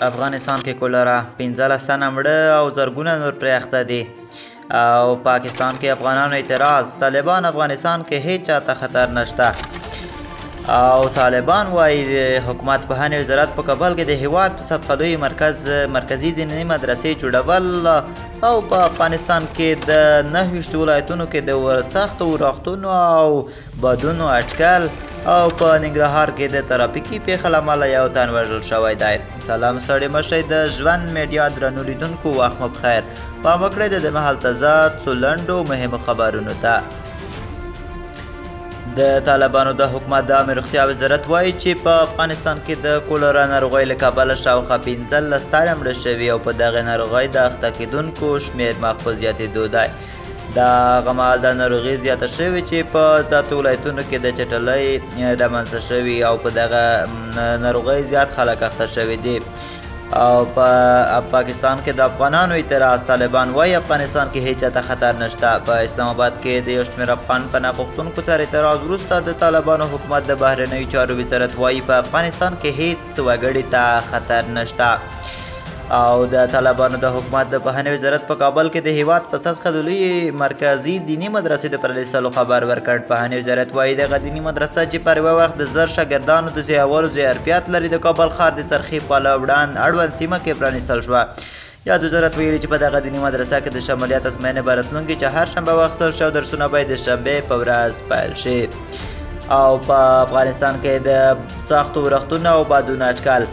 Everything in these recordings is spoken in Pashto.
افغانستان کې کولرا 15 تنه مړه او زرګونه نور پرې اخته دي. او پاکستان کې افغانانو اعتراض، طالبان افغانستان کې هیڅ چاته خطر نشته. او طالبان وایي حکومت پوهنې وزارت په کابل کې د هیواد په سطحه لوی مرکزي دیني مدرسې جوړول او په افغانستان کې د 29 ولایتونو کې د سختو ورښتونو او بادونو اټکل او په ننګرهار کې د ترافیکي پیښو له امله یو تن وژل شوی دی. سلام ستړي مشئ د ژوند میډیا درنو لیدونکو، وخت مو بخیر. پام وکړئ د مهال تازه څو لنډو مهمو خبرونو ته. د طالبانو د حکومت د عامه روغتیا وزارت وایي چې په افغانستان کې د کولرا ناروغۍ له کبله شاوخوا 15 تنه مړه شوي او په دغې ناروغۍ د اخته کېدونکو شمېر مخ په زیاتېدو دی. د هغه مهال دا ناروغي زیاته شوې چې په ذاتو ولایتونو کې د چټلۍ رامنځته شوي او په دغه ناروغۍ زیات خلک اخته شوي دي. او په پاکستان کې د افغانانو اعتراض، طالبان وایي افغانستان کې هیڅ چاته خطر نشته. په اسلام آباد کې د یو شمېر افغان پناه غوښتونکو تر اعتراض وروسته د طالبانو حکومت د بهرنیو چارو وزارت وایي په افغانستان کې هیڅ وګړي ته خطر نشته. او د طالبانو د حکومت د پوهنې وزارت په کابل کې د هیواد په سطحه د لوی مرکزي دیني مدرسې د پرانیستلو خبر ورکړ. پوهنې وزارت وایي دغه دیني مدرسه چې پر یوه وخت د 1000 شاګردانو د ځایولو ظرفیت لري د کابل ښار د څرخي په اړوند سیمه کې پرانیستل شوه. یاد وزارت ویلي چې په دغه دیني مدرسه کې د شمولیت ازموینې به راتلونکي چهارشنبه واخیستل شي او درسونه به د شنبې په ورځ پیل شي. او په افغانستان کې د سختو ورښتونو او بادونو اټکل.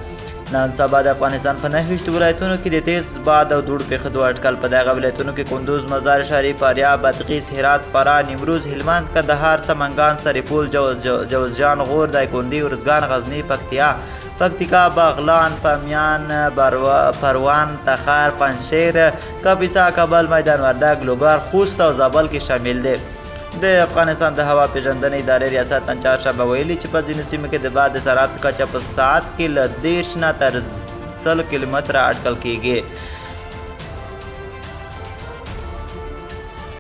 نن سبا د افغانستان په 29 ولایتونو کې د تیز باد او دوړو پیښېدو اټکل. په دغه ولایتونو کې کندوز، مزار شریف، فاریاب، بادغیس، هرات، فراه، نیمروز، هلمند، کندهار، سمنګان، سرپل، جوزجان، غور، دایکنډي، ارزګان، غزني، پکتیکا، بغلان، بامیان، پروان، تخار، پنجشیر، کاپیسا، کابل، میدان وردګ، لوګر، خوست او زابل کې شامل دي. د افغانستان د هوا پیژندنې ادارې ریاست نن چهارشنبه ویلي چې په ځینو سیمو کې د باد د سرعت کچه په ساعت کې له 10 نه تر 100 کیلومتره اټکل کیږي.